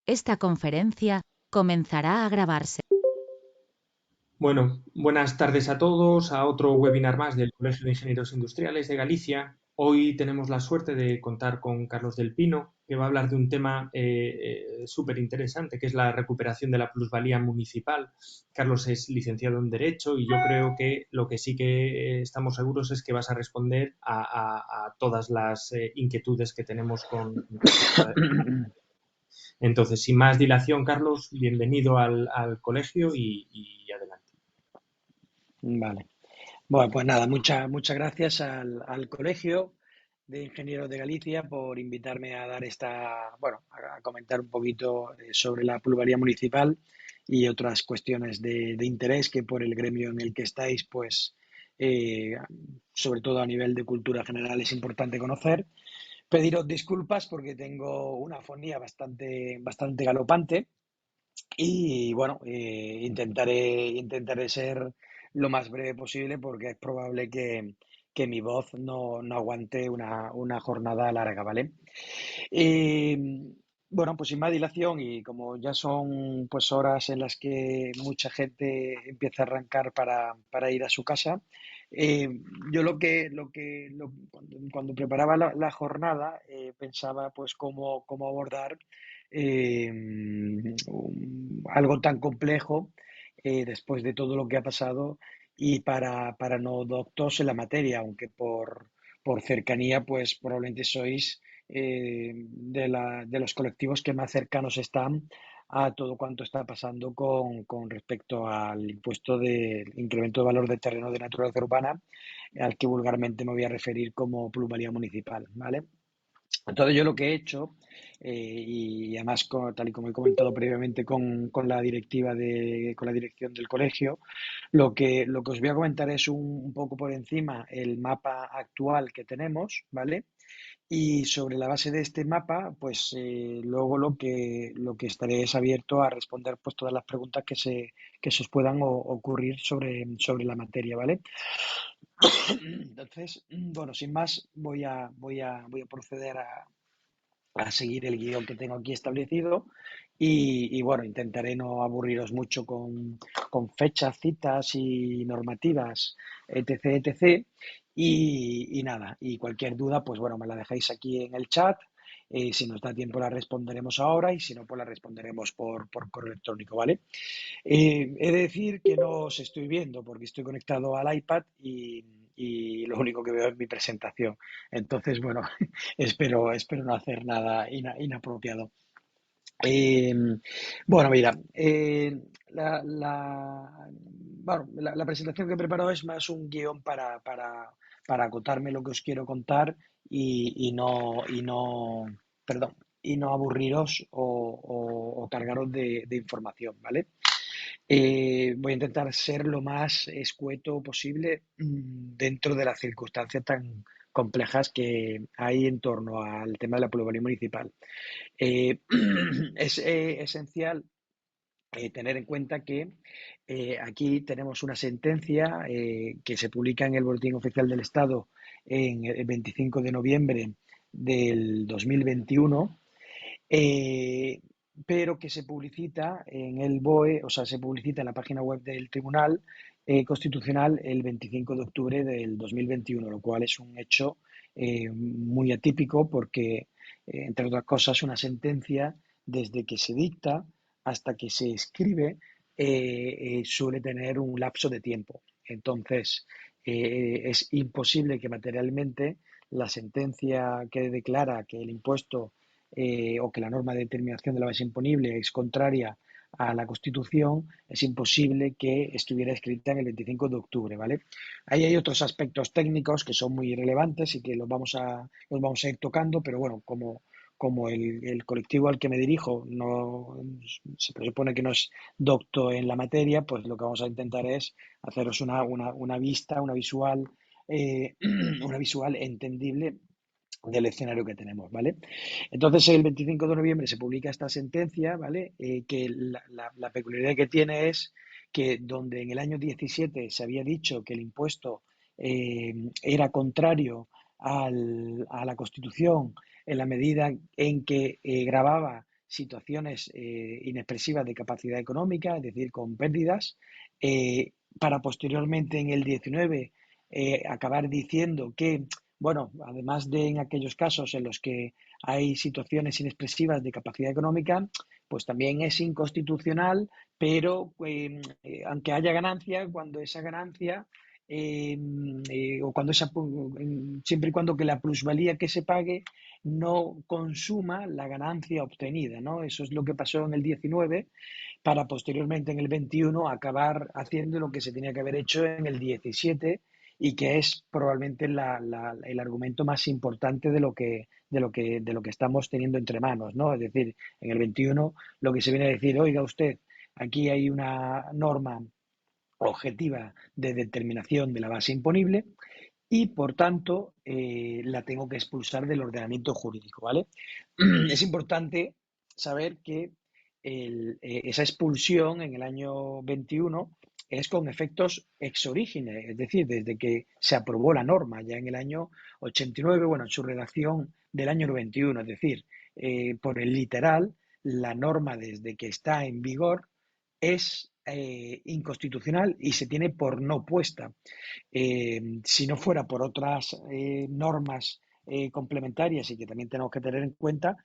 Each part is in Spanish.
Esta conferencia comenzará a grabarse. Bueno, buenas tardes a todos, a otro webinar más del Colegio de Ingenieros Industriales de Galicia. Hoy tenemos la suerte de contar con Carlos del Pino, que va a hablar de un tema súper interesante, que es la recuperación de la plusvalía municipal. Carlos es licenciado en Derecho y yo creo que lo que sí que estamos seguros es que vas a responder a todas las inquietudes que tenemos con respecto a... Entonces, sin más dilación, Carlos, bienvenido al colegio y adelante. Vale. Bueno, pues nada, muchas gracias al Colegio de Ingenieros de Galicia por invitarme a dar a comentar un poquito sobre la plusvalía municipal y otras cuestiones de interés que por el gremio en el que estáis, pues, eh, sobre todo a nivel de cultura general, es importante conocer. Pediros disculpas porque tengo una afonía bastante galopante y bueno, intentaré ser lo más breve posible porque es probable que mi voz no aguante una jornada larga, ¿vale? Eh, bueno, pues sin más dilación y como ya son pues horas en las que mucha gente empieza a arrancar para ir a su casa, eh, yo cuando preparaba la jornada pensaba pues cómo abordar algo tan complejo después de todo lo que ha pasado y para no doctos en la materia, aunque por cercanía pues probablemente sois de los colectivos que más cercanos están a todo cuanto está pasando con respecto al impuesto de incremento de valor de terreno de naturaleza urbana, al que vulgarmente me voy a referir como plusvalía municipal, ¿vale? Entonces yo lo que he hecho, y además tal y como he comentado previamente con la con la dirección del colegio, lo que os voy a comentar es un poco por encima el mapa actual que tenemos, ¿vale? Y sobre la base de este mapa, pues luego lo que estaré es abierto a responder pues todas las preguntas que se os puedan ocurrir sobre la materia, ¿vale? Entonces, bueno, sin más, voy a proceder a seguir el guión que tengo aquí establecido y, bueno, intentaré no aburriros mucho con fechas, citas y normativas, etc, etc. Y nada, y cualquier duda, pues bueno, me la dejáis aquí en el chat. Si nos da tiempo la responderemos ahora y si no, pues la responderemos por correo electrónico, ¿vale? He de decir que no os estoy viendo porque estoy conectado al iPad y lo único que veo es mi presentación. Entonces, bueno, espero no hacer nada inapropiado. Eh, bueno, mira, la presentación que he preparado es más un guión para acotarme lo que os quiero contar perdón, y no aburriros o cargaros de información, ¿vale? Voy a intentar ser lo más escueto posible dentro de las circunstancias tan complejas que hay en torno al tema de la plusvalía municipal. Eh, es esencial tener en cuenta que aquí tenemos una sentencia que se publica en el Boletín Oficial del Estado en el 25 de noviembre del 2021, eh, pero que se publicita en el BOE, o sea, se publicita en la página web del Tribunal Constitucional el 25 de octubre del 2021, lo cual es un hecho muy atípico porque, entre otras cosas, una sentencia, desde que se dicta hasta que se escribe, suele tener un lapso de tiempo. Entonces, es imposible que materialmente la sentencia que declara que el impuesto o que la norma de determinación de la base imponible es contraria a la Constitución, es imposible que estuviera escrita en el 25 de octubre, ¿vale? Ahí hay otros aspectos técnicos que son muy relevantes y que los vamos a ir tocando, pero bueno, como el colectivo al que me dirijo no se presupone que no es docto en la materia, pues lo que vamos a intentar es haceros una vista, una visual entendible del escenario que tenemos, ¿vale? Entonces, el 25 de noviembre se publica esta sentencia, ¿vale? Que la peculiaridad que tiene es que donde en el año 17 se había dicho que el impuesto era contrario a la Constitución en la medida en que gravaba situaciones inexpresivas de capacidad económica, es decir, con pérdidas, para posteriormente en el 19 acabar diciendo que, bueno, además de en aquellos casos en los que hay situaciones inexpresivas de capacidad económica, pues también es inconstitucional, pero aunque haya ganancia, cuando esa ganancia o cuando siempre y cuando que la plusvalía que se pague no consuma la ganancia obtenida, ¿no? Eso es lo que pasó en el 19 para posteriormente en el 21 acabar haciendo lo que se tenía que haber hecho en el 17 y que es probablemente el argumento más importante de lo que estamos teniendo entre manos, ¿no? Es decir, en el 21 lo que se viene a decir, oiga usted, aquí hay una norma objetiva de determinación de la base imponible y, por tanto, la tengo que expulsar del ordenamiento jurídico, ¿vale? Es importante saber que esa expulsión en el año 21 es con efectos ex origine, es decir, desde que se aprobó la norma ya en el año 89, bueno, en su redacción del año 91, es decir, por el literal, la norma desde que está en vigor es inconstitucional y se tiene por no puesta. Si no fuera por otras normas complementarias y que también tenemos que tener en cuenta,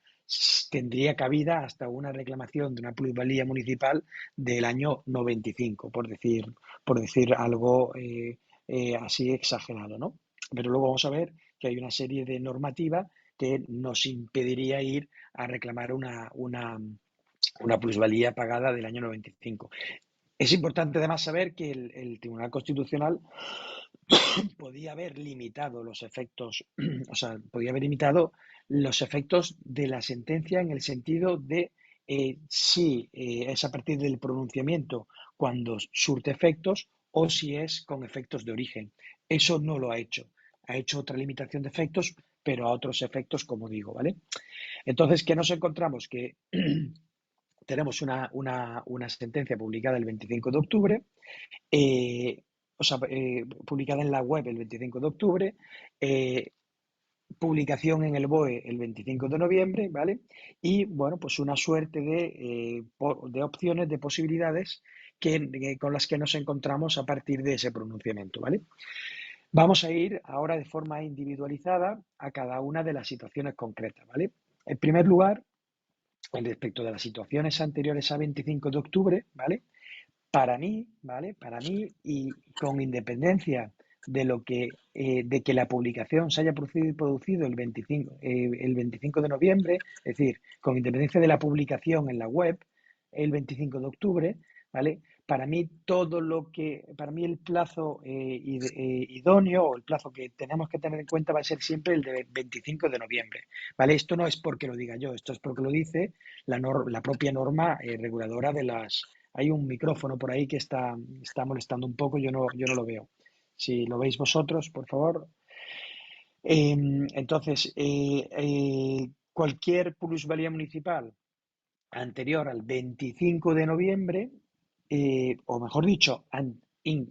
tendría cabida hasta una reclamación de una plusvalía municipal del año 95, por decir algo así exagerado, ¿no? Pero luego vamos a ver que hay una serie de normativa que nos impediría ir a reclamar una plusvalía pagada del año 95. Es importante además saber que el Tribunal Constitucional podía haber limitado los efectos, o sea, podía haber limitado los efectos de la sentencia en el sentido de si es a partir del pronunciamiento cuando surte efectos o si es con efectos de origen. Eso no lo ha hecho. Ha hecho otra limitación de efectos, pero a otros efectos, como digo, ¿vale? Entonces, ¿qué nos encontramos? Que tenemos una sentencia publicada el 25 de octubre, publicada en la web el 25 de octubre, publicación en el BOE el 25 de noviembre, ¿vale? Y, bueno, pues una suerte de opciones, de posibilidades con las que nos encontramos a partir de ese pronunciamiento, ¿vale? Vamos a ir ahora de forma individualizada a cada una de las situaciones concretas, ¿vale? En primer lugar, respecto de las situaciones anteriores a 25 de octubre, ¿vale? Para mí, ¿vale? Para mí, y con independencia de que la publicación se haya producido el 25 de noviembre, es decir, con independencia de la publicación en la web el 25 de octubre, ¿vale? Para mí para mí el plazo idóneo o el plazo que tenemos que tener en cuenta va a ser siempre el de 25 de noviembre, ¿vale? Esto no es porque lo diga yo, esto es porque lo dice la propia norma reguladora de las. Hay un micrófono por ahí que está molestando un poco, yo no lo veo. Si lo veis vosotros, por favor. Entonces, cualquier plusvalía municipal anterior al 25 de noviembre, o mejor dicho,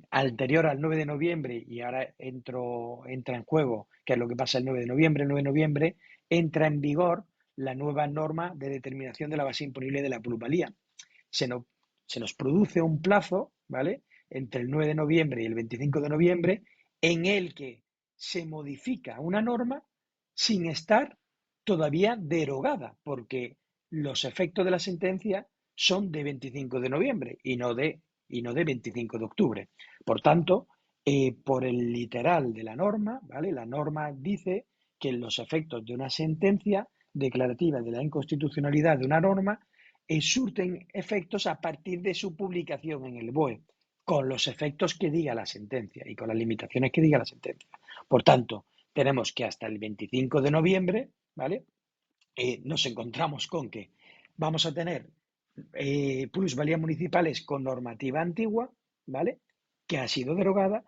anterior al 9 de noviembre, y ahora entra en juego, que es lo que pasa el 9 de noviembre, el 9 de noviembre entra en vigor la nueva norma de determinación de la base imponible de la plusvalía. Se nos produce un plazo, ¿vale? Entre el 9 de noviembre y el 25 de noviembre, en el que se modifica una norma sin estar todavía derogada, porque los efectos de la sentencia son de 25 de noviembre y no de 25 de octubre. Por tanto, por el literal de la norma, ¿vale? La norma dice que los efectos de una sentencia declarativa de la inconstitucionalidad de una norma surten efectos a partir de su publicación en el BOE, con los efectos que diga la sentencia y con las limitaciones que diga la sentencia. Por tanto, tenemos que hasta el 25 de noviembre, ¿vale? Nos encontramos con que vamos a tener plusvalías municipales con normativa antigua, ¿vale? Que ha sido derogada,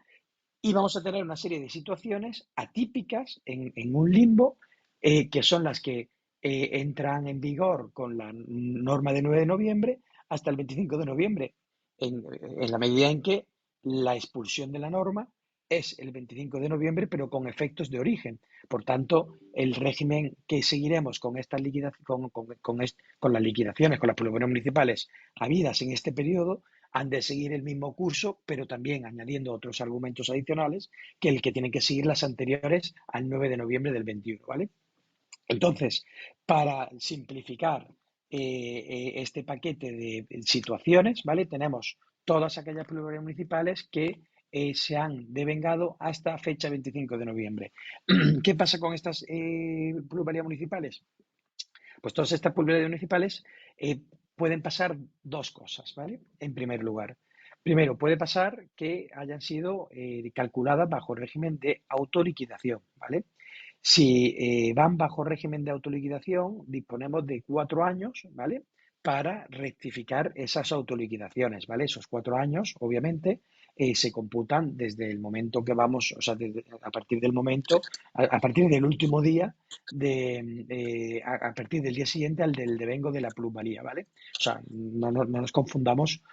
y vamos a tener una serie de situaciones atípicas en un limbo, que son las que entran en vigor con la norma de 9 de noviembre hasta el 25 de noviembre, en la medida en que la expulsión de la norma es el 25 de noviembre, pero con efectos de origen. Por tanto, el régimen que seguiremos con estas con las liquidaciones, con las pluralidades municipales habidas en este periodo, han de seguir el mismo curso, pero también añadiendo otros argumentos adicionales que el que tienen que seguir las anteriores al 9 de noviembre del 21, ¿vale? Entonces, para simplificar este paquete de situaciones, ¿vale? Tenemos todas aquellas pluralidades municipales que se han devengado hasta fecha 25 de noviembre. ¿Qué pasa con estas pluralidades municipales? Pues todas estas pluralidades municipales pueden pasar dos cosas, ¿vale? En primer lugar. Primero, puede pasar que hayan sido calculadas bajo el régimen de autoliquidación, ¿vale? Si van bajo régimen de autoliquidación, disponemos de 4 años, ¿vale? Para rectificar esas autoliquidaciones, ¿vale? Esos 4 años, obviamente, se computan desde el momento que vamos, o sea, a partir del momento, a partir del último día, a partir del día siguiente al del devengo de la plusvalía, ¿vale? O sea, no nos confundamos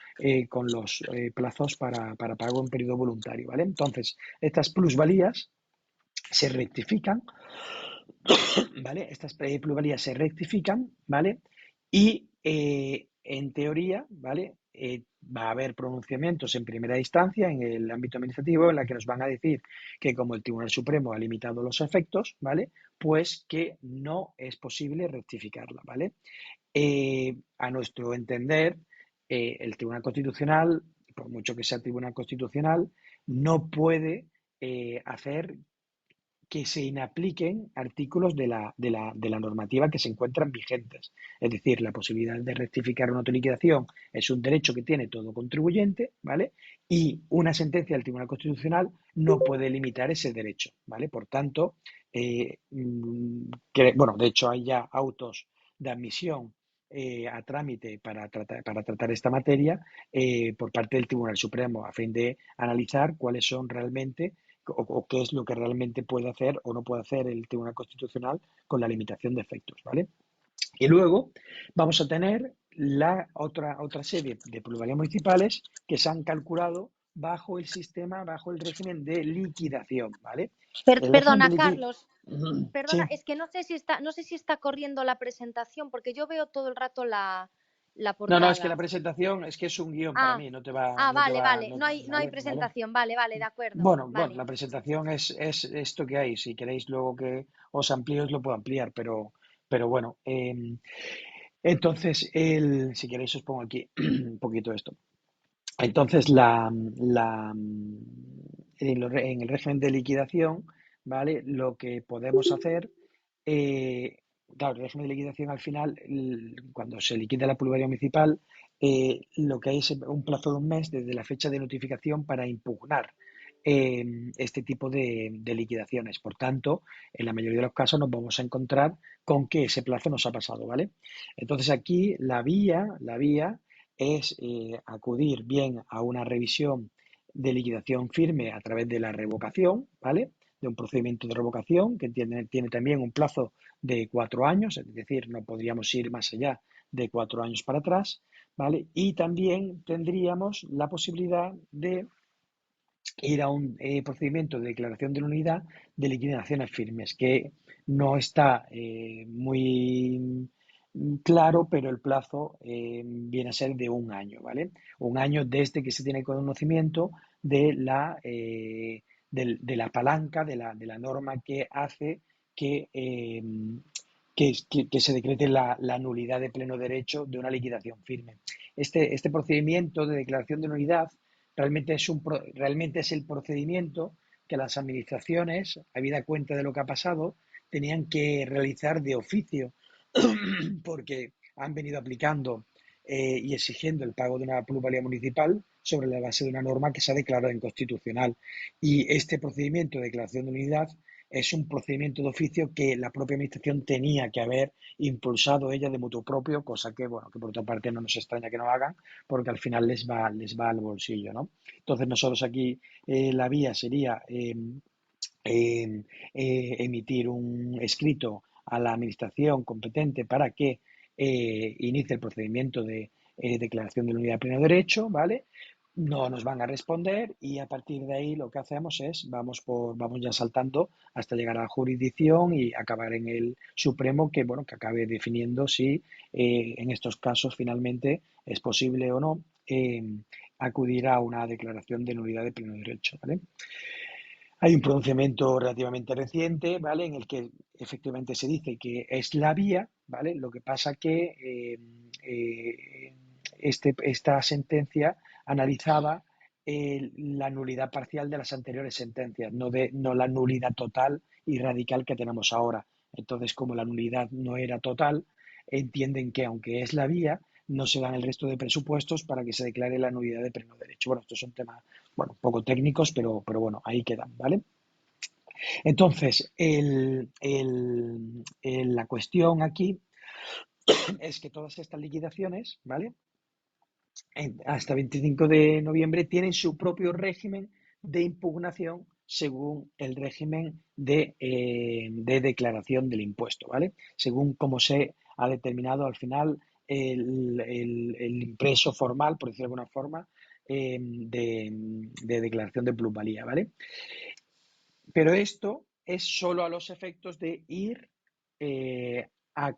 con los plazos para pago en periodo voluntario, ¿vale? Entonces, estas plusvalías se rectifican, ¿vale? Estas plusvalías se rectifican, ¿vale? Y en teoría, ¿vale? Va a haber pronunciamientos en primera instancia en el ámbito administrativo en la que nos van a decir que como el Tribunal Supremo ha limitado los efectos, ¿vale? Pues que no es posible rectificarla, ¿vale? A nuestro entender, el Tribunal Constitucional, por mucho que sea Tribunal Constitucional, no puede hacer que se inapliquen artículos de la normativa que se encuentran vigentes. Es decir, la posibilidad de rectificar una autoliquidación es un derecho que tiene todo contribuyente, ¿vale? Y una sentencia del Tribunal Constitucional no puede limitar ese derecho, ¿vale? Por tanto, bueno, de hecho hay ya autos de admisión a trámite para tratar esta materia por parte del Tribunal Supremo a fin de analizar cuáles son realmente o qué es lo que realmente puede hacer o no puede hacer el Tribunal Constitucional con la limitación de efectos, ¿vale? Y luego vamos a tener la otra serie de pluralidades municipales que se han calculado bajo el sistema, bajo el régimen de liquidación, ¿vale? El régimen de Perdona, liquidación... Carlos. Perdona, Sí. es que no sé si está corriendo la presentación, porque yo veo todo el rato la No, es que la portada. presentación es que es un guión para Ah, mí, no te va, ah, no te vale, va, vale. no, No hay ¿vale? presentación. Vale, vale, de acuerdo. Bueno, Vale. la presentación es esto que hay. Si queréis luego que os amplíe, os lo puedo ampliar, pero bueno. Entonces, si queréis os pongo aquí un poquito esto. Entonces, en el régimen de liquidación, ¿vale? Lo que podemos hacer, claro, el régimen de liquidación al final, cuando se liquida la pluralidad municipal, lo que hay es un plazo de un mes desde la fecha de notificación para impugnar este tipo de liquidaciones. Por tanto, en la mayoría de los casos nos vamos a encontrar con que ese plazo nos ha pasado, ¿vale? Entonces aquí la vía es acudir bien a una revisión de liquidación firme a través de la revocación, ¿vale? De un procedimiento de revocación que tiene también un plazo de 4 años, es decir, no podríamos ir más allá de 4 años para atrás, ¿vale? Y también tendríamos la posibilidad de ir a un procedimiento de declaración de nulidad de liquidaciones firmes, que no está muy claro, pero el plazo viene a ser de un año, ¿vale? Un año desde que se tiene conocimiento de la palanca, de la norma que hace que, que se decrete la nulidad de pleno derecho de una liquidación firme. Este procedimiento de declaración de nulidad realmente es el procedimiento que las administraciones, habida cuenta de lo que ha pasado, tenían que realizar de oficio, porque han venido aplicando y exigiendo el pago de una plusvalía municipal sobre la base de una norma que se ha declarado inconstitucional. Y este procedimiento de declaración de nulidad es un procedimiento de oficio que la propia administración tenía que haber impulsado ella de mutuo propio, cosa que, bueno, que por otra parte no nos extraña que no hagan, porque al final les va al bolsillo, ¿no? Entonces nosotros aquí la vía sería emitir un escrito a la administración competente para que inicie el procedimiento de declaración de nulidad de pleno derecho, ¿vale? no nos van a responder y a partir de ahí lo que hacemos es vamos ya saltando hasta llegar a la jurisdicción y acabar en el Supremo que bueno que acabe definiendo si en estos casos finalmente es posible o no acudir a una declaración de nulidad de pleno derecho, ¿vale? Hay un pronunciamiento relativamente reciente, ¿vale? En el que efectivamente se dice que es la vía, ¿vale? Lo que pasa que esta sentencia analizaba la nulidad parcial de las anteriores sentencias, no la nulidad total y radical que tenemos ahora. Entonces, como la nulidad no era total, entienden que aunque es la vía, no se dan el resto de presupuestos para que se declare la nulidad de pleno derecho. Bueno, estos son temas bueno, un poco técnicos, pero bueno, ahí quedan, ¿vale? Entonces, la cuestión aquí es que todas estas liquidaciones, ¿vale? Hasta 25 de noviembre tienen su propio régimen de impugnación según el régimen de declaración del impuesto, ¿vale? Según cómo se ha determinado al final el impreso formal, por decirlo de alguna forma, de declaración de plusvalía, ¿vale? Pero esto es solo a los efectos de ir a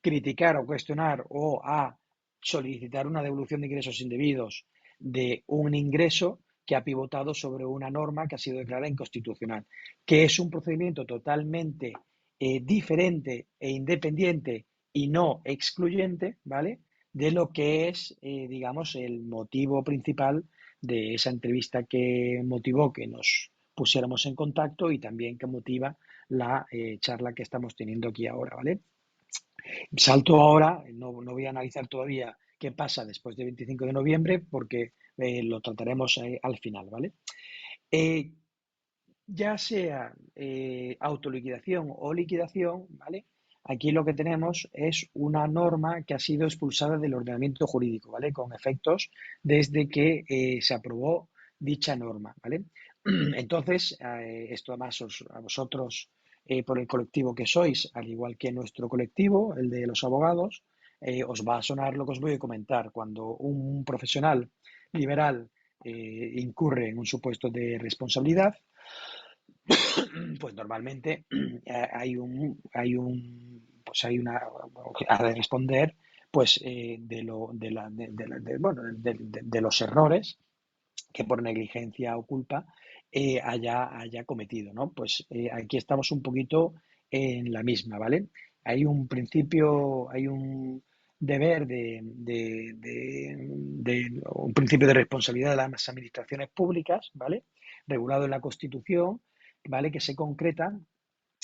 criticar o cuestionar o a solicitar una devolución de ingresos indebidos de un ingreso que ha pivotado sobre una norma que ha sido declarada inconstitucional, que es un procedimiento totalmente diferente e independiente y no excluyente, ¿vale? De lo que es, digamos, el motivo principal de esa entrevista que motivó que nos pusiéramos en contacto y también que motiva la charla que estamos teniendo aquí ahora, ¿vale? Salto ahora, no voy a analizar todavía qué pasa después del 25 de noviembre porque lo trataremos al final, ¿vale? Eh, ya sea autoliquidación o liquidación, ¿vale? Aquí lo que tenemos es una norma que ha sido expulsada del ordenamiento jurídico, ¿vale? Con efectos desde que se aprobó dicha norma, ¿vale? Entonces, esto además a vosotros, por el colectivo que sois, al igual que nuestro colectivo, el de los abogados, os va a sonar lo que os voy a comentar. Cuando un profesional liberal incurre en un supuesto de responsabilidad, pues normalmente hay una, ha de responder pues bueno, de los errores que por negligencia o culpa haya cometido, ¿no? Pues aquí estamos un poquito en la misma, ¿vale? Hay un principio, hay un deber un principio de responsabilidad de las administraciones públicas, ¿vale? Regulado en la Constitución, ¿vale? Que se concreta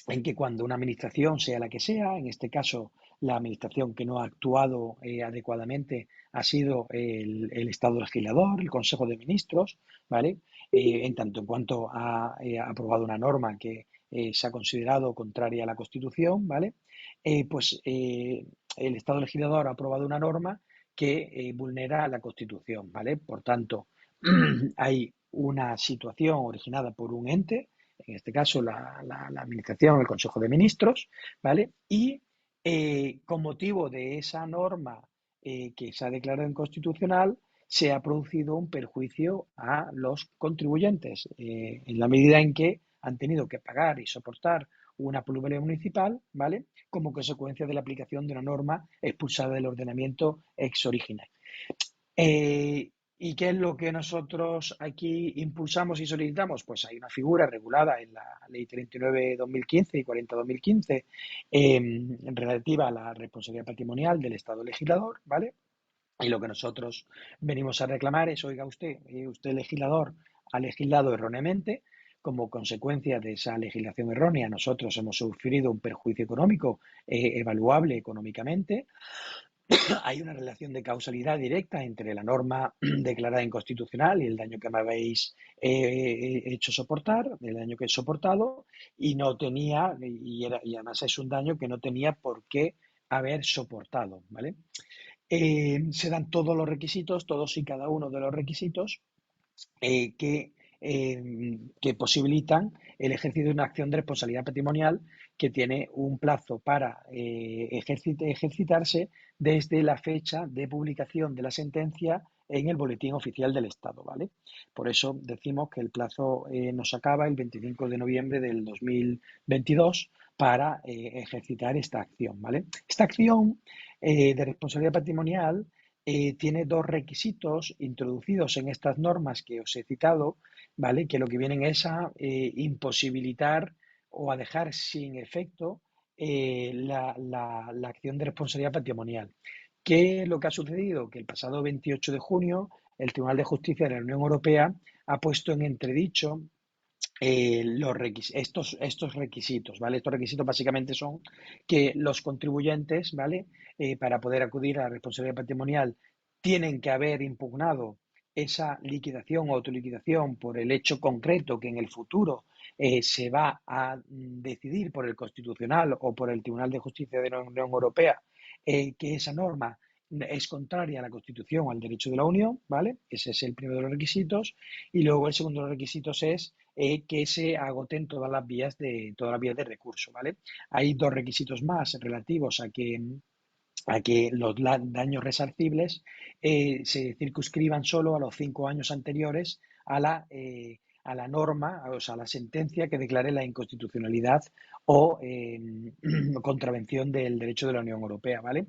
en que cuando una administración, sea la que sea, en este caso la administración que no ha actuado adecuadamente ha sido el Estado legislador, el Consejo de Ministros, ¿vale? En tanto en cuanto ha aprobado una norma que se ha considerado contraria a la Constitución, ¿vale? Pues el Estado legislador ha aprobado una norma que vulnera la Constitución, ¿vale? Por tanto, hay una situación originada por un ente, en este caso la Administración, el Consejo de Ministros, ¿vale? Y con motivo de esa norma que se ha declarado inconstitucional, se ha producido un perjuicio a los contribuyentes, en la medida en que han tenido que pagar y soportar una plusvalía municipal, ¿vale? Como consecuencia de la aplicación de una norma expulsada del ordenamiento ex origine. ¿Y qué es lo que nosotros aquí impulsamos y solicitamos? Pues hay una figura regulada en la Ley 39/2015 y 40/2015 relativa a la responsabilidad patrimonial del Estado legislador, ¿vale? Y lo que nosotros venimos a reclamar es, oiga usted legislador ha legislado erróneamente, como consecuencia de esa legislación errónea nosotros hemos sufrido un perjuicio económico evaluable económicamente. Hay una relación de causalidad directa entre la norma declarada inconstitucional y el daño que me habéis hecho soportar, el daño que he soportado, y no tenía, y además es un daño que no tenía por qué haber soportado, ¿vale? Se dan todos los requisitos, todos y cada uno de los requisitos que que posibilitan el ejercicio de una acción de responsabilidad patrimonial que tiene un plazo para ejercitarse desde la fecha de publicación de la sentencia en el Boletín Oficial del Estado, ¿vale? Por eso decimos que el plazo nos acaba el 25 de noviembre del 2022 para ejercitar esta acción, ¿vale? Esta acción de responsabilidad patrimonial tiene dos requisitos introducidos en estas normas que os he citado, ¿vale? Que lo que vienen es a imposibilitar o a dejar sin efecto la acción de responsabilidad patrimonial. ¿Qué es lo que ha sucedido? Que el pasado 28 de junio el Tribunal de Justicia de la Unión Europea ha puesto en entredicho estos requisitos, ¿vale? Estos requisitos básicamente son que los contribuyentes, ¿vale? Para poder acudir a la responsabilidad patrimonial tienen que haber impugnado esa liquidación o autoliquidación por el hecho concreto que en el futuro se va a decidir por el Constitucional o por el Tribunal de Justicia de la Unión Europea que esa norma es contraria a la Constitución o al derecho de la Unión, ¿vale? Ese es el primero de los requisitos. Y luego el segundo de los requisitos es que se agoten todas las vías de recurso, ¿vale? Hay dos requisitos más relativos a que los daños resarcibles se circunscriban solo a los 5 años anteriores a la norma, o sea, a la sentencia que declare la inconstitucionalidad o contravención del derecho de la Unión Europea, ¿vale?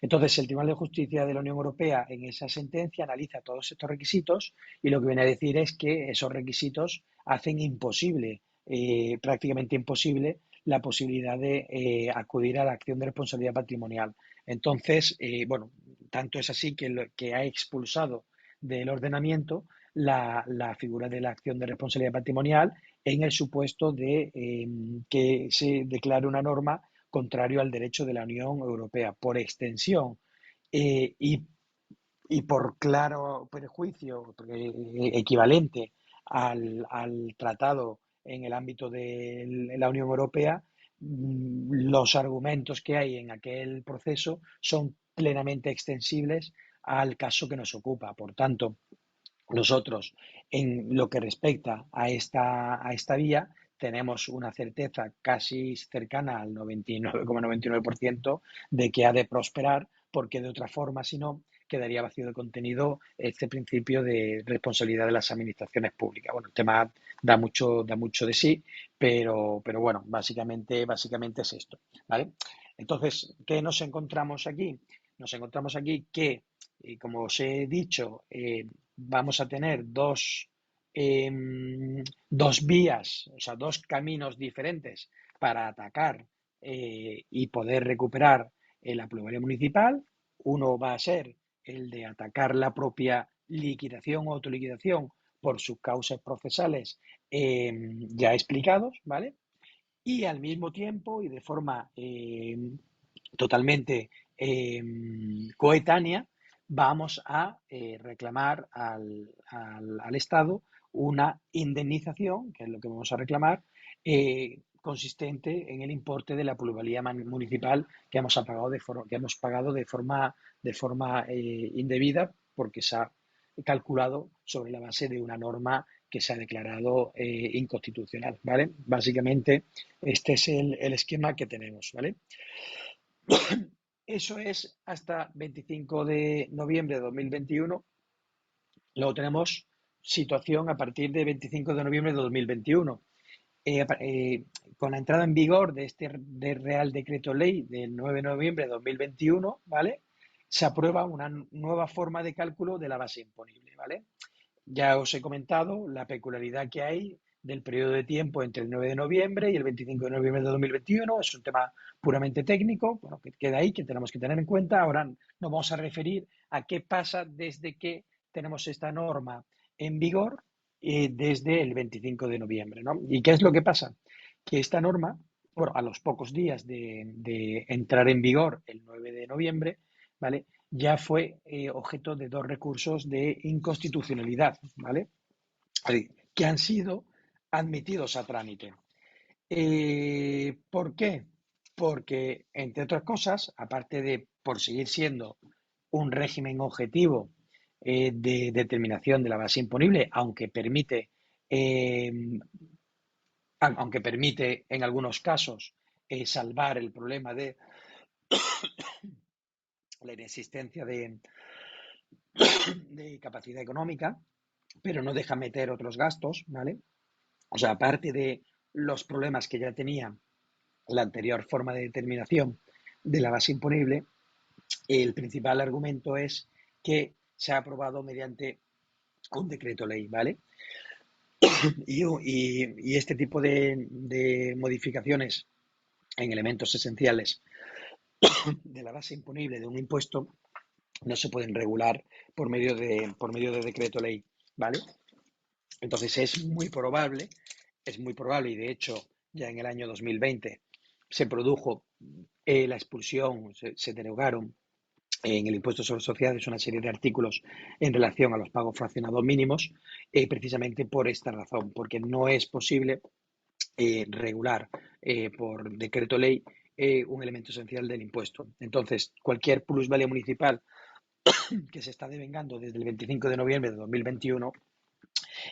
Entonces, el Tribunal de Justicia de la Unión Europea en esa sentencia analiza todos estos requisitos y lo que viene a decir es que esos requisitos hacen imposible, prácticamente imposible, la posibilidad de acudir a la acción de responsabilidad patrimonial. Entonces, bueno, tanto es así que ha expulsado del ordenamiento la figura de la acción de responsabilidad patrimonial en el supuesto de que se declare una norma contrario al derecho de la Unión Europea. Por extensión y por claro perjuicio equivalente al tratado en el ámbito de la Unión Europea, los argumentos que hay en aquel proceso son plenamente extensibles al caso que nos ocupa. Por tanto, nosotros, en lo que respecta a esta vía, tenemos una certeza casi cercana al 99,99% de que ha de prosperar, porque de otra forma, si no, quedaría vacío de contenido este principio de responsabilidad de las administraciones públicas. Bueno, el tema da mucho de sí, pero bueno, básicamente es esto, ¿vale? Entonces, ¿qué nos encontramos aquí? Nos encontramos aquí que, como os he dicho, vamos a tener dos vías, o sea, dos caminos diferentes para atacar y poder recuperar la plusvalía municipal. Uno va a ser el de atacar la propia liquidación o autoliquidación por sus causas procesales ya explicados, ¿vale? Y al mismo tiempo y de forma totalmente coetánea, vamos a reclamar al Estado una indemnización, que es lo que vamos a reclamar, consistente en el importe de la plusvalía municipal que hemos pagado de forma indebida, porque se ha calculado sobre la base de una norma que se ha declarado inconstitucional, ¿vale? Básicamente, este es el esquema que tenemos, ¿vale? Eso es hasta 25 de noviembre de 2021. Luego tenemos situación a partir de 25 de noviembre de 2021. Con la entrada en vigor de este Real Decreto Ley del 9 de noviembre de 2021, ¿vale? Se aprueba una nueva forma de cálculo de la base imponible, ¿vale? Ya os he comentado la peculiaridad que hay del periodo de tiempo entre el 9 de noviembre y el 25 de noviembre de 2021. Es un tema puramente técnico, bueno, que queda ahí, que tenemos que tener en cuenta. Ahora nos vamos a referir a qué pasa desde que tenemos esta norma en vigor desde el 25 de noviembre, ¿no? ¿Y qué es lo que pasa? Que esta norma, bueno, a los pocos días de entrar en vigor el 9 de noviembre, ¿vale? Ya fue objeto de dos recursos de inconstitucionalidad, ¿vale? Que han sido admitidos a trámite. ¿Por qué? Porque, entre otras cosas, aparte de por seguir siendo un régimen objetivo de determinación de la base imponible, aunque permite aunque permite en algunos casos salvar el problema de la inexistencia de capacidad económica, pero no deja meter otros gastos, ¿vale? O sea, aparte de los problemas que ya tenía la anterior forma de determinación de la base imponible, el principal argumento es que se ha aprobado mediante un decreto ley, ¿vale? Y este tipo de modificaciones en elementos esenciales de la base imponible de un impuesto no se pueden regular por medio de decreto ley, ¿vale? Entonces es muy probable y de hecho ya en el año 2020 se produjo la expulsión, se derogaron en el impuesto sobre sociedades una serie de artículos en relación a los pagos fraccionados mínimos, precisamente por esta razón, porque no es posible regular por decreto ley un elemento esencial del impuesto. Entonces, cualquier plusvalía municipal que se está devengando desde el 25 de noviembre de 2021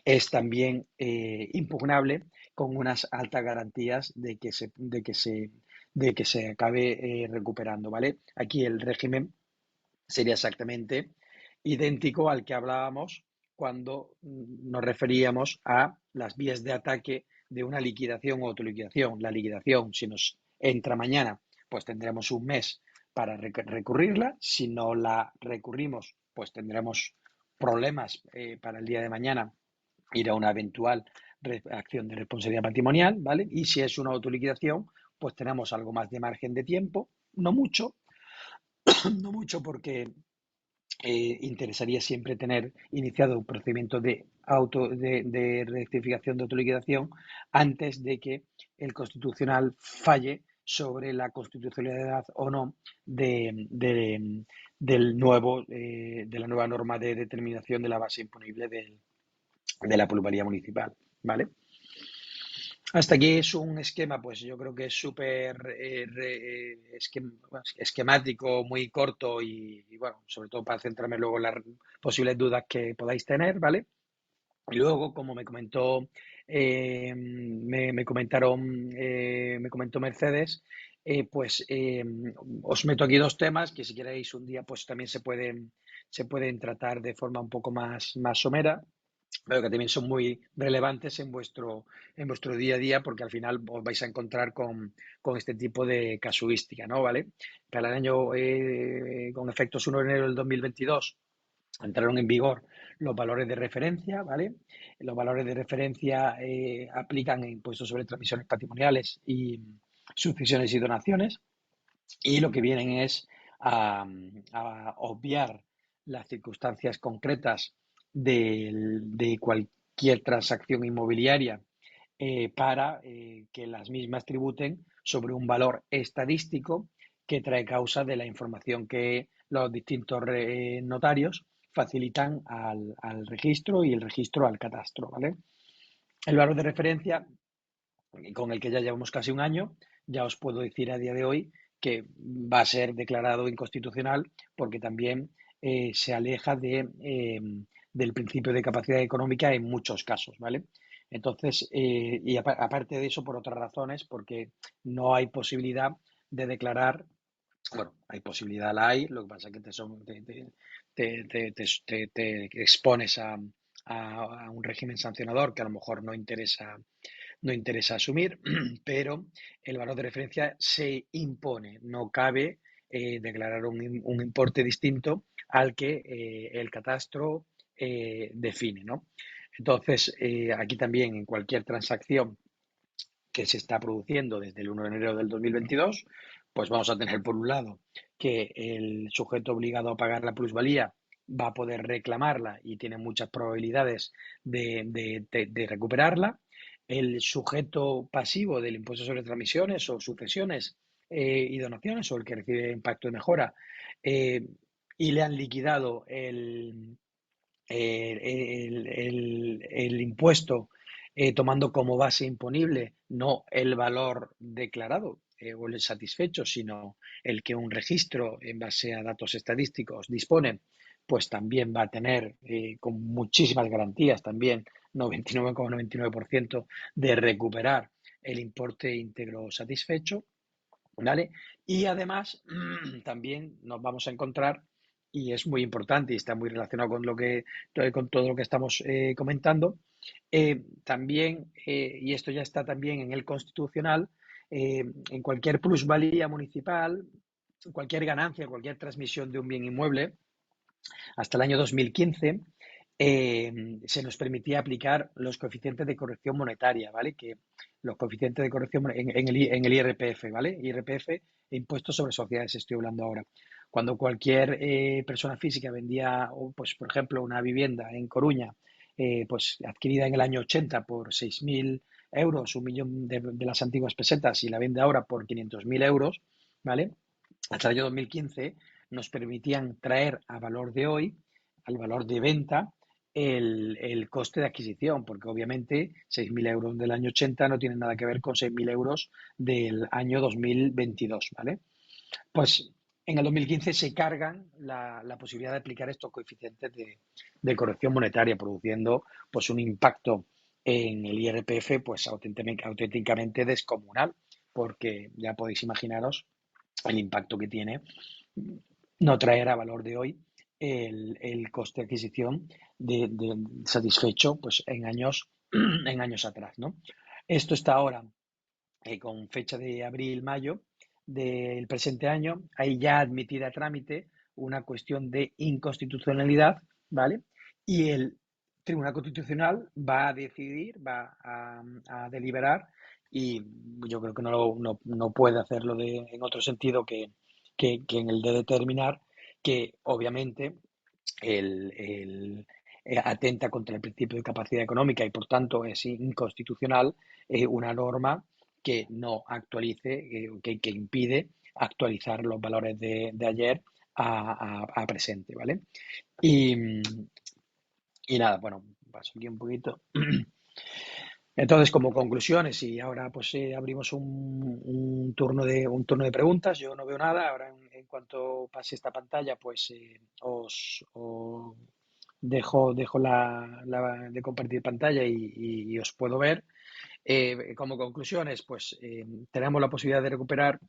es también impugnable con unas altas garantías de que se acabe recuperando, ¿vale? Aquí el régimen sería exactamente idéntico al que hablábamos cuando nos referíamos a las vías de ataque de una liquidación o autoliquidación. La liquidación, si nos entra mañana, pues tendremos un mes para recurrirla. Si no la recurrimos, pues tendremos problemas para el día de mañana ir a una eventual acción de responsabilidad patrimonial, ¿vale? Y si es una autoliquidación, pues tenemos algo más de margen de tiempo, no mucho, no mucho porque interesaría siempre tener iniciado un procedimiento de rectificación de autoliquidación antes de que el Constitucional falle sobre la constitucionalidad o no de la nueva norma de determinación de la base imponible de la plusvalía municipal, ¿vale? Hasta aquí es un esquema, pues yo creo que es súper esquemático, muy corto y, bueno, sobre todo para centrarme luego en las posibles dudas que podáis tener, ¿vale? Y luego, como me comentó Mercedes, pues os meto aquí dos temas que si queréis un día pues también se pueden tratar de forma un poco más somera, pero que también son muy relevantes en vuestro día a día, porque al final os vais a encontrar con este tipo de casuística, ¿no? ¿Vale? Para el año, con efectos 1 de enero del 2022, entraron en vigor los valores de referencia, ¿vale? Los valores de referencia aplican en impuestos sobre transmisiones patrimoniales y sucesiones y donaciones, y lo que vienen es a obviar las circunstancias concretas de cualquier transacción inmobiliaria para que las mismas tributen sobre un valor estadístico que trae causa de la información que los distintos notarios facilitan al registro y el registro al catastro, ¿vale? El valor de referencia, con el que ya llevamos casi un año, ya os puedo decir a día de hoy que va a ser declarado inconstitucional porque también se aleja del principio de capacidad económica en muchos casos, ¿vale? Entonces, y aparte de eso, por otras razones, porque no hay posibilidad de declarar, bueno, hay posibilidad, la hay, lo que pasa es que te expones a un régimen sancionador que a lo mejor no interesa asumir, pero el valor de referencia se impone, no cabe declarar un importe distinto al que el catastro define, ¿no? Entonces, aquí también en cualquier transacción que se está produciendo desde el 1 de enero del 2022, pues vamos a tener por un lado que el sujeto obligado a pagar la plusvalía va a poder reclamarla y tiene muchas probabilidades de recuperarla. El sujeto pasivo del impuesto sobre transmisiones o sucesiones y donaciones, o el que recibe impacto de mejora, y le han liquidado el impuesto tomando como base imponible no el valor declarado o el satisfecho, sino el que un registro en base a datos estadísticos dispone, pues también va a tener con muchísimas garantías, también 99,99% de recuperar el importe íntegro satisfecho, ¿vale? Y además también nos vamos a encontrar, y es muy importante y está muy relacionado con con todo lo que estamos comentando, también, y esto ya está también en el Constitucional, en cualquier plusvalía municipal, cualquier ganancia, cualquier transmisión de un bien inmueble, hasta el año 2015 se nos permitía aplicar los coeficientes de corrección monetaria, ¿vale? Que los coeficientes de corrección en el IRPF, ¿vale? IRPF, impuesto sobre sociedades, estoy hablando ahora. Cuando cualquier persona física vendía, pues, por ejemplo, una vivienda en Coruña, pues adquirida en el año 80 por 6.000 euros, 1 millón de las antiguas pesetas, y la vende ahora por 500.000 euros, ¿vale? Hasta el año 2015 nos permitían traer a valor de hoy, al valor de venta, el coste de adquisición, porque obviamente 6.000 euros del año 80 no tienen nada que ver con 6.000 euros del año 2022, ¿vale? Pues en el 2015 se cargan la posibilidad de aplicar estos coeficientes de corrección monetaria, produciendo pues un impacto en el IRPF pues auténticamente descomunal, porque ya podéis imaginaros el impacto que tiene no traer a valor de hoy el coste de adquisición de satisfecho pues en años atrás, ¿no? Esto está ahora con fecha de abril-mayo del presente año. Hay ya admitida a trámite una cuestión de inconstitucionalidad, ¿vale? Y el Tribunal Constitucional va a decidir, va a deliberar, y yo creo que no puede hacerlo en otro sentido que en el de determinar que obviamente atenta contra el principio de capacidad económica y por tanto es inconstitucional una norma que no actualice, que impide actualizar los valores de ayer a presente, ¿vale? Y, y nada, bueno, paso aquí un poquito. Entonces, como conclusiones, y ahora pues abrimos un turno de preguntas. Yo no veo nada. Ahora, en cuanto pase esta pantalla, pues os dejo de compartir pantalla y os puedo ver. Como conclusiones, pues tenemos la posibilidad de recuperar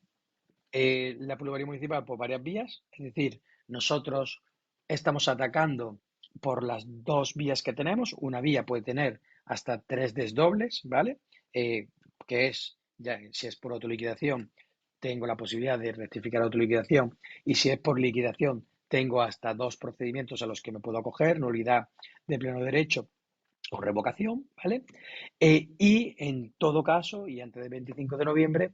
la pluralidad municipal por varias vías. Es decir, nosotros estamos atacando por las dos vías que tenemos. Una vía puede tener hasta 3 desdobles, ¿vale? Que es, ya, si es por autoliquidación, tengo la posibilidad de rectificar la autoliquidación, y si es por liquidación, tengo hasta 2 procedimientos a los que me puedo acoger: nulidad de pleno derecho o revocación, ¿vale? Y en todo caso, y antes del 25 de noviembre,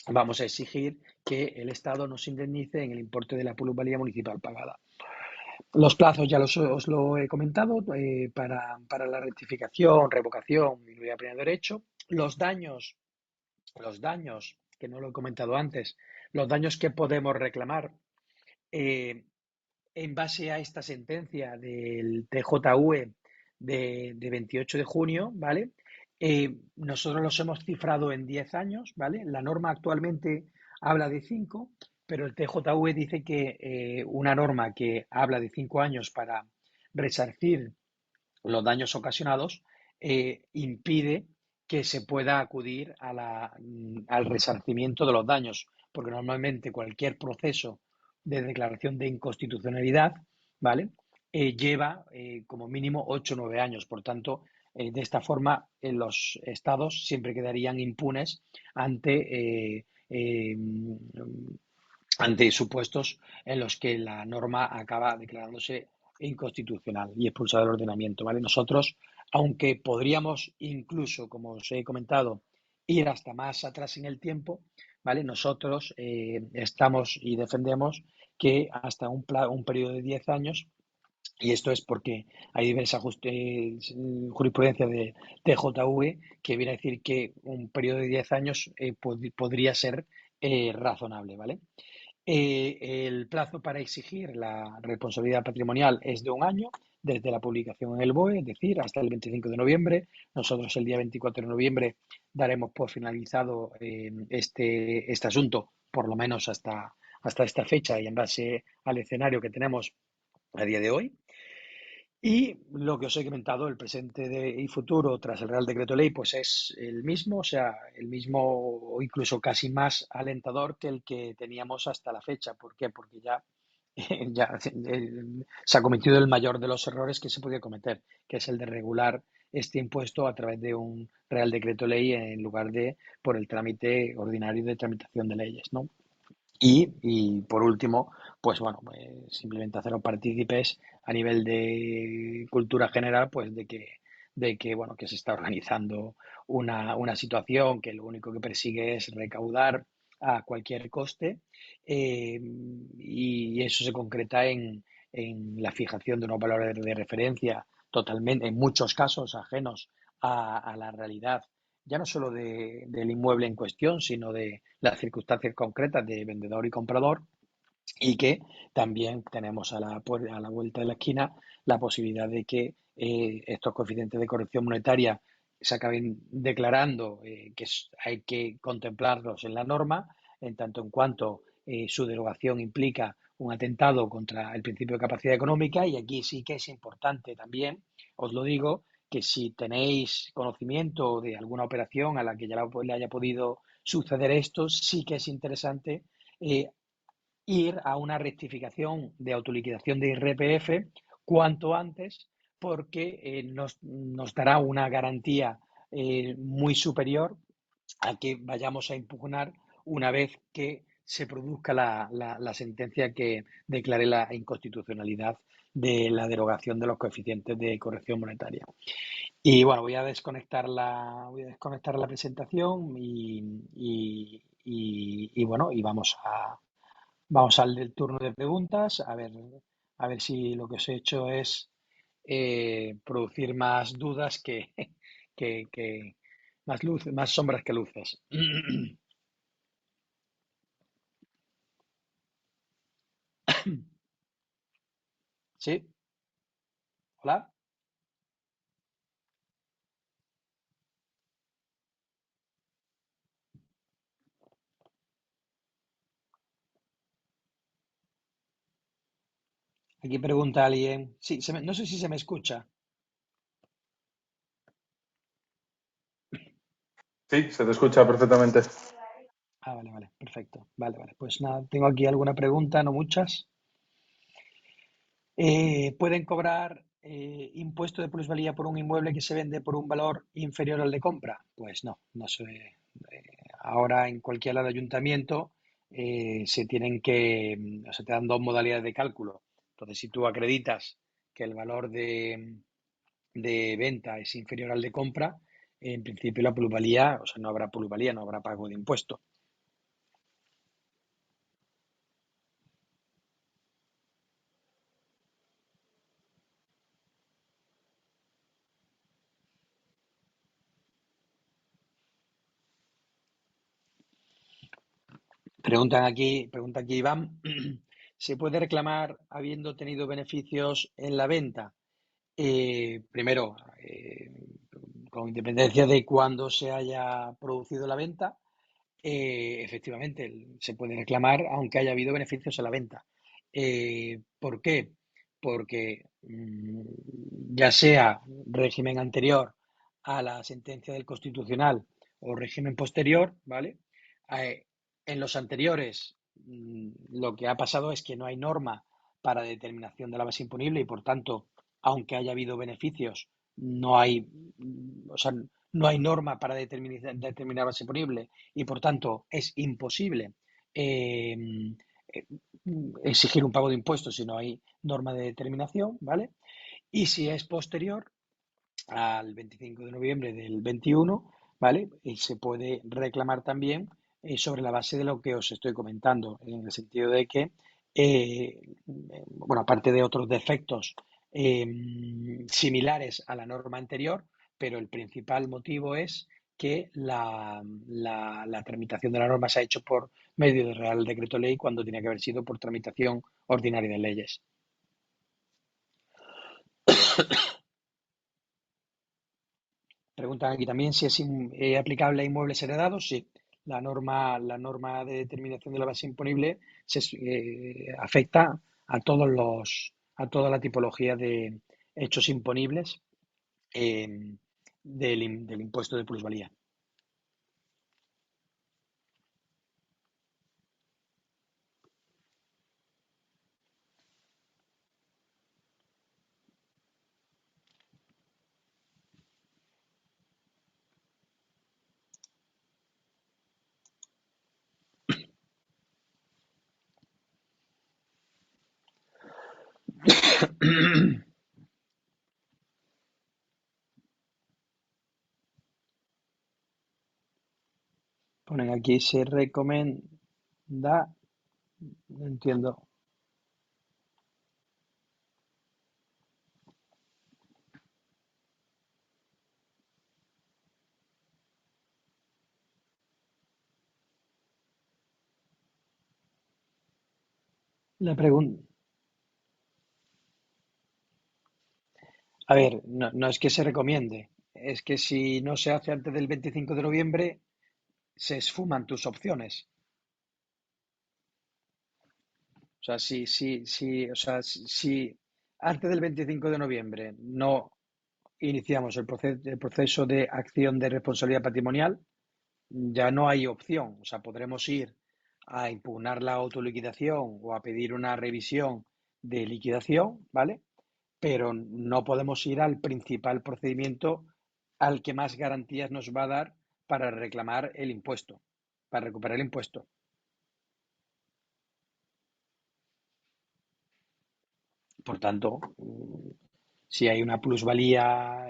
vamos a exigir que el Estado nos indemnice en el importe de la plusvalía municipal pagada. Los plazos ya os lo he comentado, para la rectificación, revocación y nulidad de pleno derecho. Los daños, que no lo he comentado antes, los daños que podemos reclamar en base a esta sentencia del TJUE de 28 de junio, ¿vale? Nosotros los hemos cifrado en 10 años, ¿vale? La norma actualmente habla de 5, pero el TJUE dice que una norma que habla de 5 años para resarcir los daños ocasionados impide que se pueda acudir al resarcimiento de los daños, porque normalmente cualquier proceso de declaración de inconstitucionalidad, ¿vale? Lleva como mínimo 8 o 9 años. Por tanto, de esta forma, los estados siempre quedarían impunes ante supuestos en los que la norma acaba declarándose inconstitucional y expulsada del ordenamiento, ¿vale? Nosotros, aunque podríamos incluso, como os he comentado, ir hasta más atrás en el tiempo, ¿vale? Nosotros estamos y defendemos que hasta un periodo de 10 años, y esto es porque hay diversa jurisprudencia de TJUE que viene a decir que un periodo de 10 años podría ser razonable, ¿vale? El plazo para exigir la responsabilidad patrimonial es de 1 año desde la publicación en el BOE, es decir, hasta el 25 de noviembre. Nosotros el día 24 de noviembre daremos por finalizado este asunto, por lo menos hasta esta fecha, y en base al escenario que tenemos a día de hoy. Y lo que os he comentado, el presente y futuro tras el Real Decreto Ley, pues es el mismo, o sea, el mismo o incluso casi más alentador que el que teníamos hasta la fecha. ¿Por qué? Porque ya se ha cometido el mayor de los errores que se podía cometer, que es el de regular este impuesto a través de un Real Decreto Ley en lugar de por el trámite ordinario de tramitación de leyes, ¿no? Y por último, pues bueno, simplemente haceros partícipes a nivel de cultura general, pues de que bueno, que se está organizando una situación que lo único que persigue es recaudar a cualquier coste, y eso se concreta en la fijación de unos valores de referencia totalmente, en muchos casos, ajenos a la realidad, ya no solo del inmueble en cuestión, sino de las circunstancias concretas de vendedor y comprador, y que también tenemos a la vuelta de la esquina la posibilidad de que estos coeficientes de corrección monetaria se acaben declarando, hay que contemplarlos en la norma, en tanto en cuanto su derogación implica un atentado contra el principio de capacidad económica. Y aquí sí que es importante también, os lo digo, que si tenéis conocimiento de alguna operación a la que ya le haya podido suceder esto, sí que es interesante eh, ir a una rectificación de autoliquidación de IRPF cuanto antes, porque nos dará una garantía muy superior a que vayamos a impugnar una vez que se produzca la sentencia que declare la inconstitucionalidad de la derogación de los coeficientes de corrección monetaria. Y bueno, voy a desconectar la presentación y bueno, y vamos al del turno de preguntas, a ver si lo que os he hecho es producir más dudas que más luz, más sombras que luces. ¿Sí? ¿Hola? Aquí pregunta alguien. Sí, no sé si se me escucha. Sí, se te escucha perfectamente. Ah, vale, vale, perfecto. Vale, vale. Pues nada, tengo aquí alguna pregunta, no muchas. ¿Pueden cobrar impuesto de plusvalía por un inmueble que se vende por un valor inferior al de compra? Pues no, no se. Ahora en cualquier lado de ayuntamiento se tienen o sea, te dan dos modalidades de cálculo. Entonces, si tú acreditas que el valor de venta es inferior al de compra, en principio la plusvalía, o sea, no habrá plusvalía, no habrá pago de impuesto. Pregunta aquí Iván, ¿se puede reclamar habiendo tenido beneficios en la venta? Primero, con independencia de cuándo se haya producido la venta, efectivamente se puede reclamar aunque haya habido beneficios en la venta. ¿Por qué? Porque ya sea régimen anterior a la sentencia del Constitucional o régimen posterior, ¿vale? Eh, en los anteriores, lo que ha pasado es que no hay norma para determinación de la base imponible y, por tanto, aunque haya habido beneficios, no hay, o sea, no hay norma para determinar base imponible y, por tanto, es imposible eh, eh, exigir un pago de impuestos si no hay norma de determinación, ¿vale? Y si es posterior al 25 de noviembre del 21, ¿vale? Y se puede reclamar también sobre la base de lo que os estoy comentando, en el sentido de que, bueno, aparte de otros defectos similares a la norma anterior, pero el principal motivo es que la tramitación de la norma se ha hecho por medio del Real Decreto Ley cuando tenía que haber sido por tramitación ordinaria de leyes. Preguntan aquí también si es aplicable a inmuebles heredados. Sí, la norma de determinación de la base imponible afecta a toda la tipología de hechos imponibles eh, del impuesto de plusvalía. Ponen aquí, se recomienda, no entiendo. La pregunta, a ver, no es que se recomiende, es que si no se hace antes del 25 de noviembre, se esfuman tus opciones. O sea, si antes del 25 de noviembre no iniciamos el proceso de acción de responsabilidad patrimonial, ya no hay opción. O sea, podremos ir a impugnar la autoliquidación o a pedir una revisión de liquidación, ¿vale? Pero no podemos ir al principal procedimiento al que más garantías nos va a dar para reclamar el impuesto, para recuperar el impuesto. Por tanto, si hay una plusvalía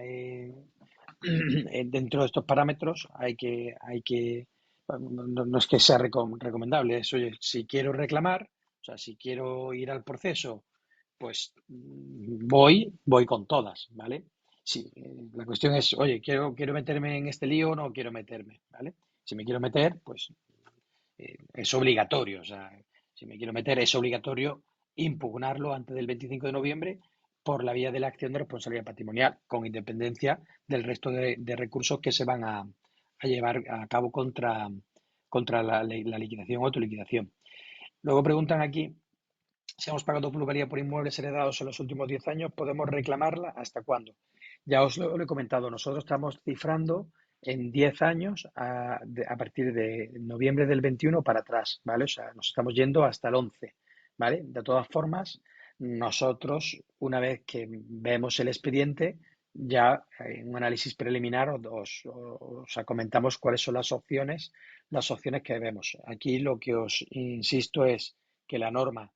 dentro de estos parámetros, no es que sea recomendable, es, oye, si quiero reclamar, o sea, si quiero ir al proceso, pues voy con todas, ¿vale? Sí, la cuestión es, oye, quiero meterme en este lío o no quiero meterme, ¿vale? Si me quiero meter, pues es obligatorio, o sea, si me quiero meter, es obligatorio impugnarlo antes del 25 de noviembre por la vía de la acción de responsabilidad patrimonial, con independencia del resto de recursos que se van a llevar a cabo contra la liquidación o autoliquidación. Luego preguntan aquí, si hemos pagado plusvalía por inmuebles heredados en los últimos 10 años, ¿podemos reclamarla hasta cuándo? Ya os lo he comentado, nosotros estamos cifrando en 10 años a partir de noviembre del 21 para atrás, ¿vale? O sea, nos estamos yendo hasta el 11, ¿vale? De todas formas, nosotros, una vez que vemos el expediente, ya en un análisis preliminar os comentamos cuáles son las opciones que vemos. Aquí lo que os insisto es que la norma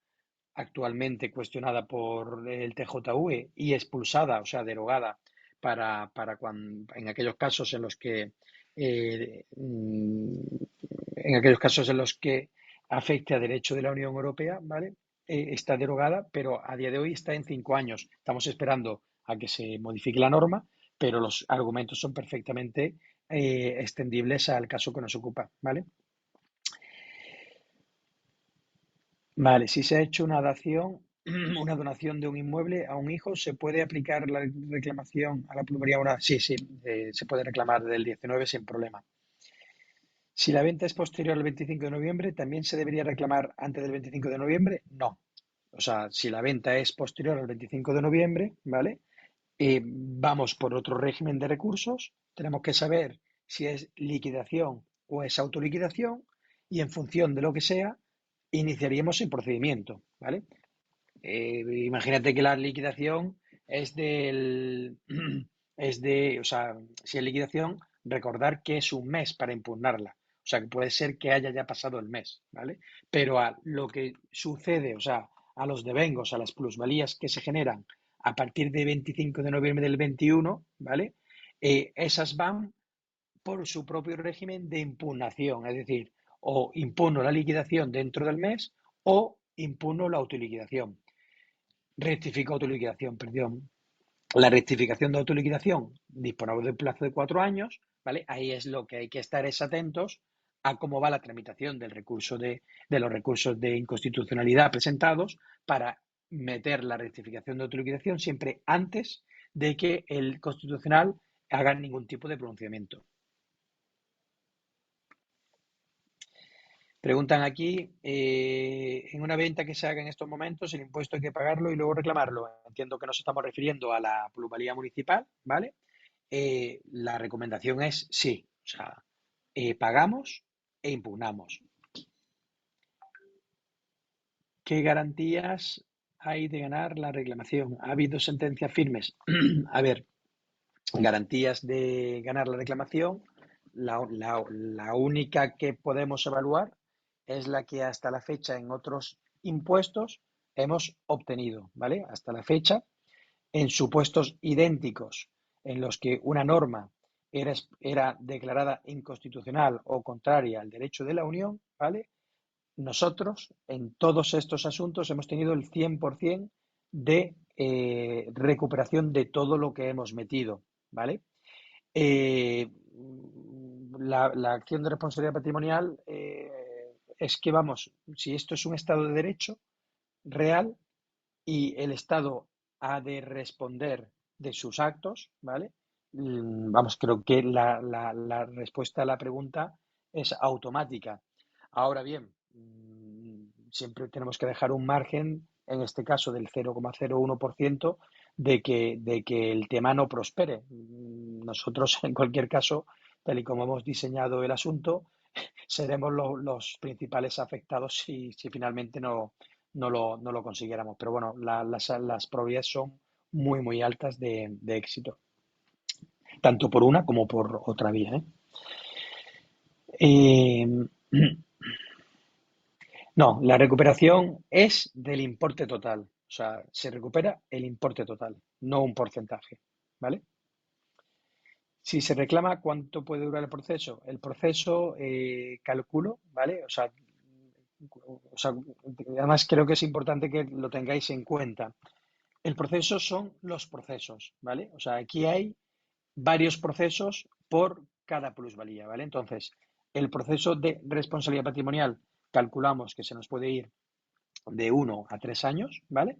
actualmente cuestionada por el TJUE y expulsada, o sea, derogada, para cuando, en aquellos casos en los que afecte a derecho de la Unión Europea, ¿vale? Está derogada, pero a día de hoy está en 5 años. Estamos esperando a que se modifique la norma, pero los argumentos son perfectamente extendibles al caso que nos ocupa, ¿vale? Vale, si se ha hecho una dación, una donación de un inmueble a un hijo, ¿se puede aplicar la reclamación a la plusvalía ahora? Sí, se puede reclamar del 19 sin problema. Si la venta es posterior al 25 de noviembre, ¿también se debería reclamar antes del 25 de noviembre? No. O sea, si la venta es posterior al 25 de noviembre, ¿vale? Vamos por otro régimen de recursos, tenemos que saber si es liquidación o es autoliquidación y en función de lo que sea, iniciaríamos el procedimiento, ¿vale? Imagínate que la liquidación es o sea, si es liquidación, recordar que es un mes para impugnarla. O sea, que puede ser que haya ya pasado el mes, ¿vale? Pero a lo que sucede, o sea, a los devengos, a las plusvalías que se generan a partir de 25 de noviembre del 21, ¿vale? Esas van por su propio régimen de impugnación, es decir, o impugno la liquidación dentro del mes o impugno la autoliquidación. Rectifico autoliquidación, perdón. La rectificación de autoliquidación disponemos de un plazo de 4 años, ¿vale? Ahí es lo que hay que estar atentos a cómo va la tramitación de los recursos de inconstitucionalidad presentados para meter la rectificación de autoliquidación siempre antes de que el Constitucional haga ningún tipo de pronunciamiento. Preguntan aquí, en una venta que se haga en estos momentos, el impuesto hay que pagarlo y luego reclamarlo. Entiendo que nos estamos refiriendo a la plusvalía municipal, ¿vale? La recomendación es sí, o sea, pagamos e impugnamos. ¿Qué garantías hay de ganar la reclamación? ¿Ha habido sentencias firmes? A ver, garantías de ganar la reclamación, la única que podemos evaluar es la que hasta la fecha en otros impuestos hemos obtenido, ¿vale? Hasta la fecha, en supuestos idénticos en los que una norma era declarada inconstitucional o contraria al derecho de la Unión, ¿vale? Nosotros, en todos estos asuntos, hemos tenido el 100% de recuperación de todo lo que hemos metido, ¿vale? Eh, la acción de responsabilidad patrimonial es que, vamos, si esto es un Estado de Derecho real y el Estado ha de responder de sus actos, ¿vale? Vamos, creo que la respuesta a la pregunta es automática. Ahora bien, siempre tenemos que dejar un margen, en este caso del 0,01%, de que el tema no prospere. Nosotros, en cualquier caso, tal y como hemos diseñado el asunto, seremos los principales afectados si finalmente no lo consiguiéramos. Pero bueno, las probabilidades son muy, muy altas de éxito, tanto por una como por otra vía, ¿eh? Eh, no, la recuperación es del importe total. O sea, se recupera el importe total, no un porcentaje, ¿vale? Si se reclama, ¿cuánto puede durar el proceso? El proceso, calculo, ¿vale? O sea, además creo que es importante que lo tengáis en cuenta. El proceso son los procesos, ¿vale? O sea, aquí hay varios procesos por cada plusvalía, ¿vale? Entonces, el proceso de responsabilidad patrimonial calculamos que se nos puede ir de 1 a 3 años, ¿vale?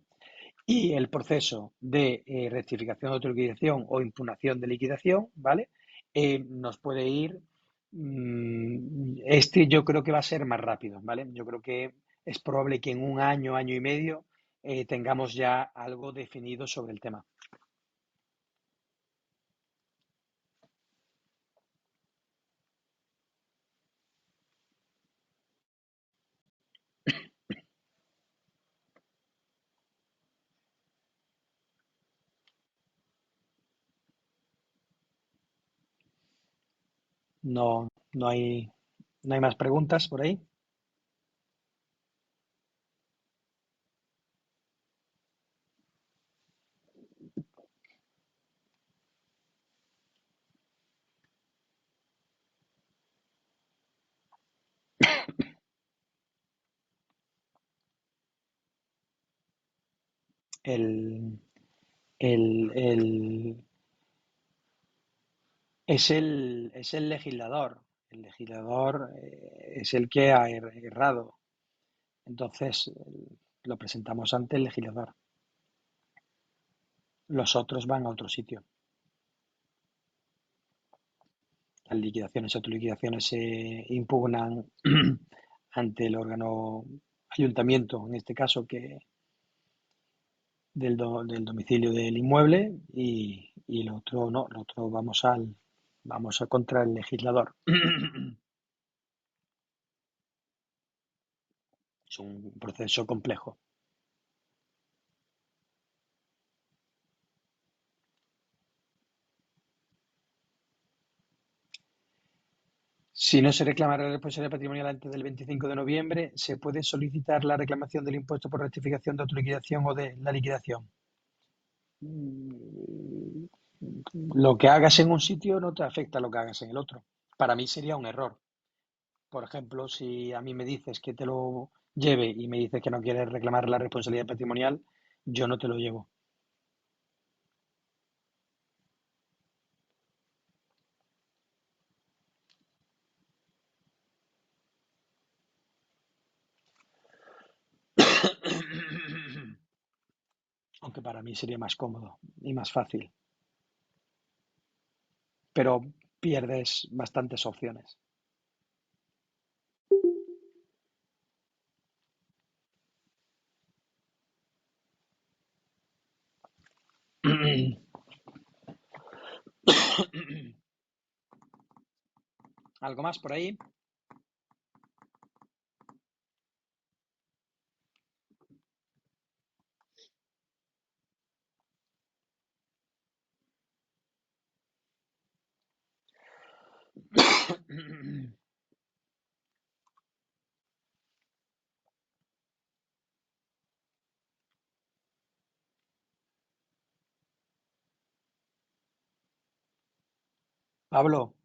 Y el proceso de rectificación de autoliquidación o impugnación de liquidación, ¿vale? Nos puede ir, este yo creo que va a ser más rápido, ¿vale? Yo creo que es probable que en un año, año y medio, tengamos ya algo definido sobre el tema. No, no hay más preguntas por ahí. El, el, es el legislador. El legislador es el que ha errado. Entonces, lo presentamos ante el legislador. Los otros van a otro sitio. Las liquidaciones y autoliquidaciones se impugnan ante el órgano ayuntamiento, en este caso, que del domicilio del inmueble, y el otro no, el otro vamos a contra el legislador. Es un proceso complejo. Si no se reclama la responsabilidad patrimonial antes del 25 de noviembre, ¿se puede solicitar la reclamación del impuesto por rectificación de autoliquidación o de la liquidación? Lo que hagas en un sitio no te afecta a lo que hagas en el otro. Para mí sería un error. Por ejemplo, si a mí me dices que te lo lleve y me dices que no quieres reclamar la responsabilidad patrimonial, yo no te lo llevo. Aunque para mí sería más cómodo y más fácil. Pero pierdes bastantes opciones. ¿Algo más por ahí? Pablo,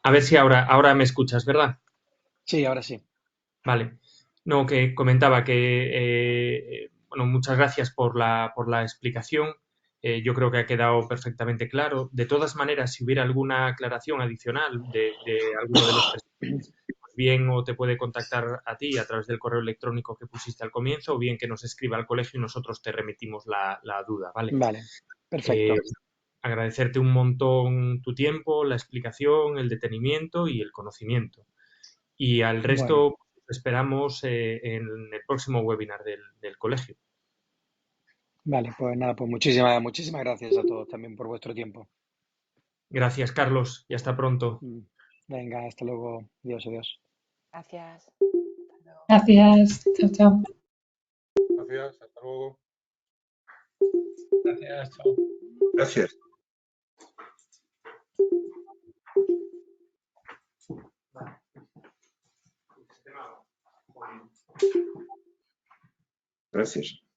A ver si ahora me escuchas, ¿verdad? sí, ahora sí. Vale. No, que comentaba que, bueno, muchas gracias por la explicación. Yo creo que ha quedado perfectamente claro. De todas maneras, si hubiera alguna aclaración adicional de alguno de los presentes, pues bien o te puede contactar a ti a través del correo electrónico que pusiste al comienzo, o bien que nos escriba al colegio y nosotros te remitimos la duda, ¿vale? Vale, Eh, perfecto. agradecerte un montón tu tiempo, la explicación, el detenimiento y el conocimiento. Y al Bueno, resto esperamos en el próximo webinar del colegio. vale, pues nada, pues muchísimas gracias a todos también por vuestro tiempo. Gracias, Carlos, y hasta pronto. Venga, hasta luego. Adiós, adiós. Gracias. Hasta luego. Gracias. Chao, chao. Gracias, hasta luego. Gracias, chao. Gracias. Gracias.